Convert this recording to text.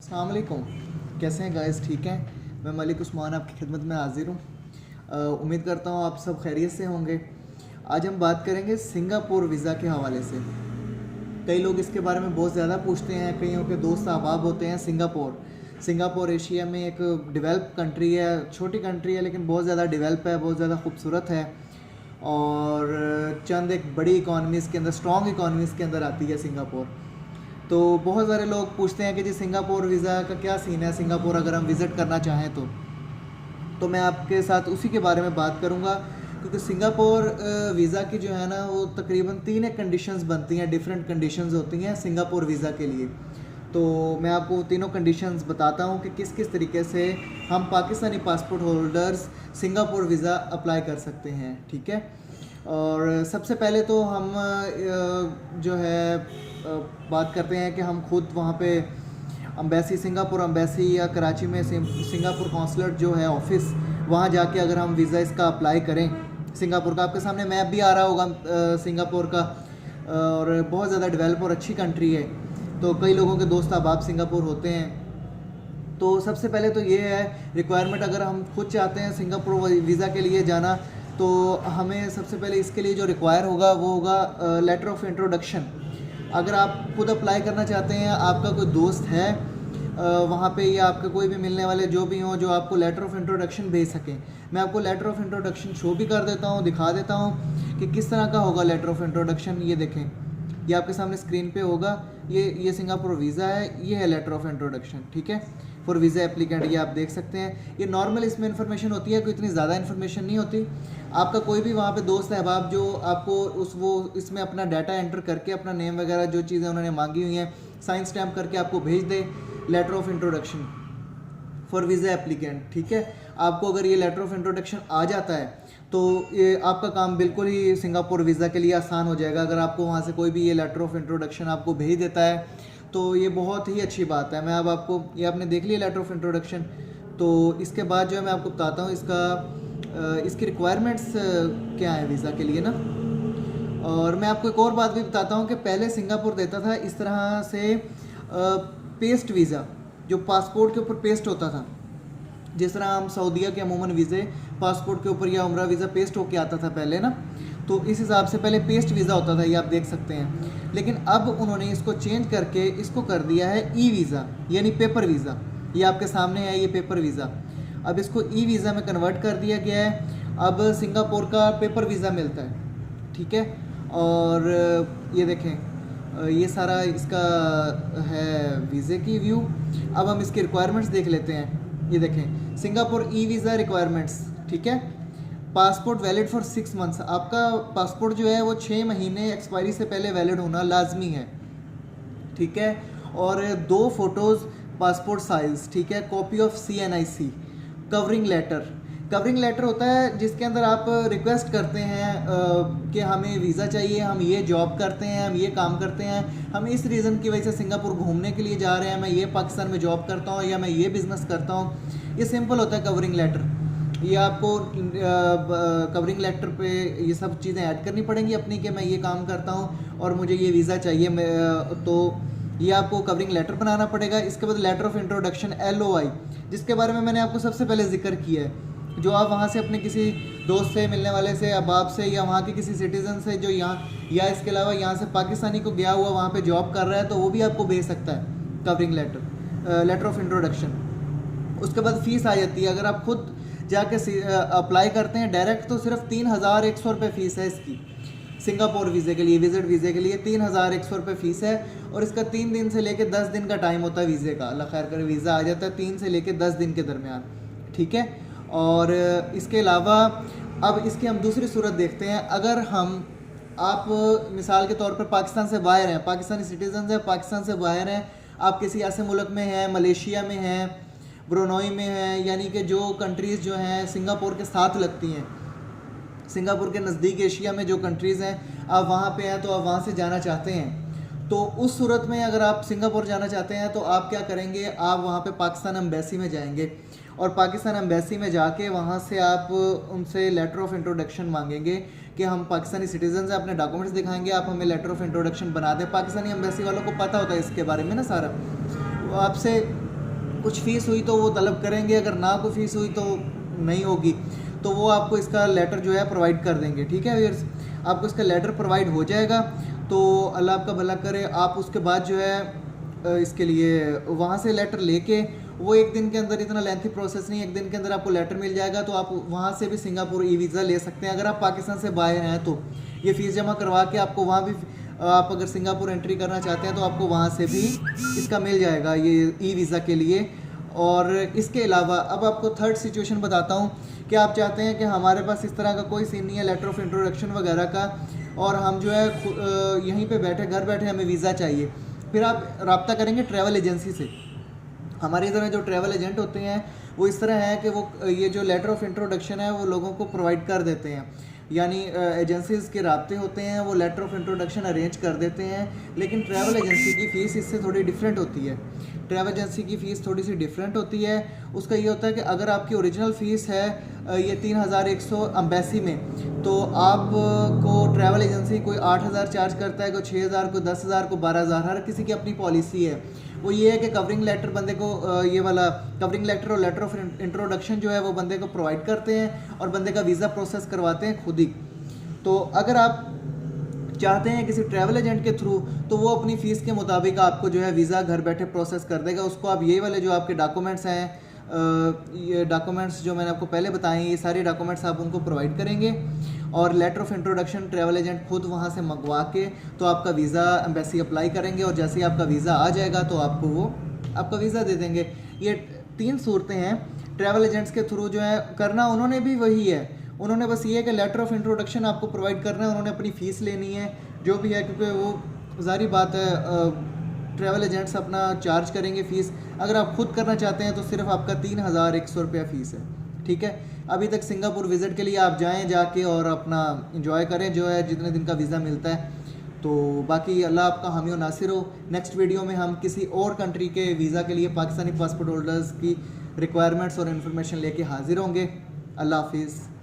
अस्सलाम वालेकुम। कैसे हैं गाइस? ठीक हैं। मैं मलिक उस्मान आपकी खिदमत में हाजिर हूँ। उम्मीद करता हूँ आप सब खैरियत से होंगे। आज हम बात करेंगे सिंगापुर वीज़ा के हवाले से। कई लोग इसके बारे में बहुत ज़्यादा पूछते हैं, कईयों के दोस्त अहबाब होते हैं। सिंगापुर एशिया में एक डेवलप कंट्री है, छोटी कंट्री है लेकिन बहुत ज़्यादा डेवलप है, बहुत ज़्यादा खूबसूरत है और चंद एक बड़ी इकॉनमीज़ के अंदर, स्ट्रॉन्ग इकॉनमीज़ के अंदर आती है सिंगापुर। तो बहुत सारे लोग पूछते हैं कि जी सिंगापुर वीज़ा का क्या सीन है, सिंगापुर अगर हम विज़िट करना चाहें तो मैं आपके साथ उसी के बारे में बात करूंगा, क्योंकि सिंगापुर वीज़ा की जो है ना वो तकरीबन 3 एक कंडीशंस बनती हैं, डिफरेंट कंडीशंस होती हैं सिंगापुर वीज़ा के लिए। तो मैं आपको वो तीनों कंडीशंस बताता हूँ कि किस किस तरीके से हम Pakistani passport holders Singapore visa apply कर सकते हैं। ठीक है। और सबसे पहले तो हम जो है बात करते हैं कि हम खुद वहाँ पे अम्बेसी, सिंगापुर अम्बेसी या कराची में सिंगापुर कौंसलेट जो है ऑफिस, वहाँ जाके अगर हम वीज़ा इसका अप्लाई करें सिंगापुर का, आपके सामने मैप भी आ रहा होगा सिंगापुर का, और बहुत ज़्यादा डेवलप और अच्छी कंट्री है। तो कई लोगों के दोस्त अहबाब सिंगापुर होते हैं। तो सबसे पहले तो ये है रिक्वायरमेंट, अगर हम खुद चाहते हैं सिंगापुर वीज़ा के लिए जाना तो हमें सबसे पहले इसके लिए जो रिक्वायर होगा वो होगा लेटर ऑफ इंट्रोडक्शन। अगर आप खुद अप्लाई करना चाहते हैं, आपका कोई दोस्त है वहाँ पे या आपके कोई भी मिलने वाले जो भी हों जो आपको लेटर ऑफ इंट्रोडक्शन भेज सकें, मैं आपको लेटर ऑफ इंट्रोडक्शन शो भी कर देता हूँ, दिखा देता हूँ कि किस तरह का होगा लेटर ऑफ इंट्रोडक्शन। ये देखें, ये आपके सामने स्क्रीन पे होगा। ये सिंगापुर वीज़ा है, ये है लेटर ऑफ इंट्रोडक्शन। ठीक है, फॉर वीज़ा एप्लीकेंट, ये आप देख सकते हैं। ये नॉर्मल इसमें इन्फॉर्मेशन होती है, कोई इतनी ज़्यादा इन्फॉर्मेशन नहीं होती। आपका कोई भी वहाँ पे दोस्त है अहबाब जो आपको वो इसमें अपना डाटा एंटर करके अपना नेम वगैरह जो चीज़ें उन्होंने मांगी हुई हैं साइन स्टैम्प करके आपको भेज दे letter of introduction for visa applicant. ठीक है, आपको अगर ये लेटर ऑफ इंट्रोडक्शन आ जाता है तो ये आपका काम बिल्कुल ही सिंगापुर वीज़ा के लिए आसान हो जाएगा। अगर आपको वहाँ से कोई भी ये लेटर ऑफ इंट्रोडक्शन आपको भेज देता है तो ये बहुत ही अच्छी बात है। मैं अब आपको, ये आपने देख लिया लेटर ऑफ इंट्रोडक्शन, तो इसके बाद जो है मैं आपको बताता हूँ इसकी रिक्वायरमेंट्स क्या है वीज़ा के लिए ना। और मैं आपको एक और बात भी बताता हूँ कि पहले सिंगापुर देता था इस तरह से पेस्ट वीज़ा, जो पासपोर्ट के ऊपर पेस्ट होता था, जिस तरह हम सऊदीया के अमूमन वीज़े पासपोर्ट के ऊपर या उम्रा वीज़ा पेस्ट होके आता था पहले ना, तो इस हिसाब से पहले पेस्ट वीज़ा होता था, ये आप देख सकते हैं। लेकिन अब उन्होंने इसको चेंज करके इसको कर दिया है ई वीज़ा, यानी पेपर वीज़ा। ये आपके सामने है, ये पेपर वीज़ा। अब इसको ई वीज़ा में कन्वर्ट कर दिया गया है। अब सिंगापुर का पेपर वीज़ा मिलता है। ठीक है, और ये देखें, ये सारा इसका है वीज़े की व्यू। अब हम इसकी रिक्वायरमेंट्स देख लेते हैं। ये देखें, सिंगापुर ई वीज़ा रिक्वायरमेंट्स। ठीक है, पासपोर्ट वैलिड फॉर 6 मंथ्स। आपका पासपोर्ट जो है वो 6 महीने एक्सपायरी से पहले वैलिड होना लाजमी है। ठीक है, और 2 फ़ोटोज़ पासपोर्ट साइज़। ठीक है, copy of CNIC, covering letter होता है जिसके अंदर आप रिक्वेस्ट करते हैं कि हमें वीज़ा चाहिए, हम ये जॉब करते हैं, हम ये काम करते हैं, हम इस रीज़न की वजह से सिंगापुर घूमने के लिए जा रहे हैं, मैं ये पाकिस्तान में जॉब करता हूँ या मैं ये बिज़नेस करता हूँ। ये सिंपल होता है कवरिंग लेटर। ये आपको कवरिंग लेटर पे ये सब चीज़ें ऐड करनी पड़ेंगी अपनी कि मैं ये काम करता हूँ और मुझे ये वीज़ा चाहिए, तो ये आपको कवरिंग लेटर बनाना पड़ेगा। इसके बाद लेटर ऑफ इंट्रोडक्शन LOI, जिसके बारे में मैंने आपको सबसे पहले जिक्र किया है, जो आप वहाँ से अपने किसी दोस्त से, मिलने वाले से, अहबाब से या वहाँ के किसी सिटीज़न से जो यहाँ या इसके अलावा यहाँ से पाकिस्तानी को गया हुआ वहाँ पे जॉब कर रहा है तो वो भी आपको भेज सकता है कवरिंग लेटर ऑफ इंट्रोडक्शन। उसके बाद फ़ीस आ जाती है। अगर आप खुद जाके अप्लाई करते हैं डायरेक्ट तो सिर्फ 3100 रुपये फ़ीस है इसकी। सिंगापुर वीज़े के लिए, विज़िट वीज़े के लिए 3100 रुपये फ़ीस है। और इसका 3 दिन से लेकर 10 दिन का टाइम होता है वीज़े का। अल्लाह खैर करे, वीज़ा आ जाता है 3 से लेकर 10 दिन के दरमियान। ठीक है, और इसके अलावा अब इसकी हम दूसरी सूरत देखते हैं। अगर आप मिसाल के तौर पर पाकिस्तान से बाहर हैं, पाकिस्तानी सिटीज़न हैं, पाकिस्तान से बाहर हैं, आप किसी ऐसे मुल्क में हैं, मलेशिया में हैं, ब्रुनई में हैं, यानी कि जो कंट्रीज़ जो हैं सिंगापुर के साथ लगती हैं, सिंगापुर के नज़दीक एशिया में जो कंट्रीज़ हैं, आप वहाँ पे हैं तो आप वहाँ से जाना चाहते हैं, तो उस सूरत में अगर आप सिंगापुर जाना चाहते हैं तो आप क्या करेंगे, आप वहाँ पे पाकिस्तान एम्बेसी में जाएंगे और पाकिस्तान एम्बेसी में जाके वहाँ से आप उनसे लेटर ऑफ इंट्रोडक्शन मांगेंगे कि हम पाकिस्तानी सिटीजन हैं, अपने डॉक्यूमेंट्स दिखाएंगे, आप हमें लेटर ऑफ इंट्रोडक्शन बना दें। पाकिस्तानी एम्बेसी वालों को पता होता है इसके बारे में ना सारा, वो आपसे कुछ फ़ीस हुई तो वो तलब करेंगे, अगर ना कोई फ़ीस हुई तो नहीं होगी, तो वो आपको इसका लेटर जो है प्रोवाइड कर देंगे। ठीक है व्यूअर्स, आपको इसका लेटर प्रोवाइड हो जाएगा। तो अल्लाह आपका भला करे। आप उसके बाद जो है इसके लिए वहाँ से लेटर लेके, वो एक दिन के अंदर, इतना लेंथी प्रोसेस नहीं, एक दिन के अंदर आपको लेटर मिल जाएगा। तो आप वहाँ से भी सिंगापुर ई वीज़ा ले सकते हैं। अगर आप पाकिस्तान से बाहर हैं तो ये फ़ीस जमा करवा के आपको वहाँ भी, आप अगर सिंगापुर एंट्री करना चाहते हैं तो आपको वहाँ से भी इसका मिल जाएगा ये ई वीज़ा के लिए। और इसके अलावा अब आपको थर्ड सिचुएशन बताता हूँ कि आप चाहते हैं कि हमारे पास इस तरह का कोई सीन नहीं है लेटर ऑफ इंट्रोडक्शन वगैरह का, और हम जो है यहीं पे बैठे, घर बैठे हमें वीज़ा चाहिए। फिर आप रब्ता करेंगे ट्रैवल एजेंसी से। हमारी तरह जो ट्रैवल एजेंट होते हैं वो इस तरह है कि वो ये जो लेटर ऑफ इंट्रोडक्शन है वो लोगों को प्रोवाइड कर देते हैं, यानी एजेंसीज़ के राब्ते होते हैं, वो लेटर ऑफ इंट्रोडक्शन अरेंज कर देते हैं। लेकिन ट्रैवल एजेंसी की फ़ीस इससे थोड़ी डिफरेंट होती है। ट्रैवल एजेंसी की फ़ीस थोड़ी सी डिफरेंट होती है। उसका ये होता है कि अगर आपकी ओरिजिनल फ़ीस है ये 3100 अम्बेसी में, तो आपको ट्रैवल एजेंसी कोई 8000 चार्ज करता है, कोई 6000, कोई 10,000, कोई 12,000, हर किसी की अपनी पॉलिसी है। वो ये है कि कवरिंग लेटर बंदे को ये वाला कवरिंग लेटर और लेटर ऑफ इंट्रोडक्शन जो है वो बंदे को प्रोवाइड करते हैं और बंदे का वीज़ा प्रोसेस करवाते हैं खुद ही। तो अगर आप चाहते हैं किसी ट्रैवल एजेंट के थ्रू, तो वो अपनी फ़ीस के मुताबिक आपको जो है वीज़ा घर बैठे प्रोसेस कर देगा। उसको आप ये वाले जो आपके डॉक्यूमेंट्स हैं, ये डॉक्यूमेंट्स जो मैंने आपको पहले बताए, ये सारे डॉक्यूमेंट्स आप उनको प्रोवाइड करेंगे और letter of introduction travel agent खुद वहाँ से मंगवा के तो आपका वीज़ा एम्बेसी अप्लाई करेंगे, और जैसे ही आपका वीज़ा आ जाएगा तो आपको वो आपका वीज़ा दे देंगे। ये 3 सूरतें हैं ट्रैवल एजेंट्स के थ्रू जो है करना। उन्होंने भी वही है, उन्होंने बस ये है कि लेटर ऑफ इंट्रोडक्शन आपको प्रोवाइड करना है, उन्होंने अपनी फ़ीस लेनी है जो भी है, क्योंकि वो ज़ाहिर बात है ट्रैवल एजेंट्स अपना चार्ज करेंगे फ़ीस। अगर आप खुद करना चाहते हैं तो सिर्फ आपका 3100 रुपया फ़ीस है। ठीक है, अभी तक सिंगापुर विज़िट के लिए आप जाएं जाके और अपना इंजॉय करें जो है जितने दिन का वीज़ा मिलता है। तो बाकी अल्लाह आपका हामी और नासिर हो। नेक्स्ट वीडियो में हम किसी और कंट्री के वीज़ा के लिए पाकिस्तानी पासपोर्ट होल्डर्स की रिक्वायरमेंट्स और इन्फॉर्मेशन लेके हाजिर होंगे। अल्लाह हाफिज़।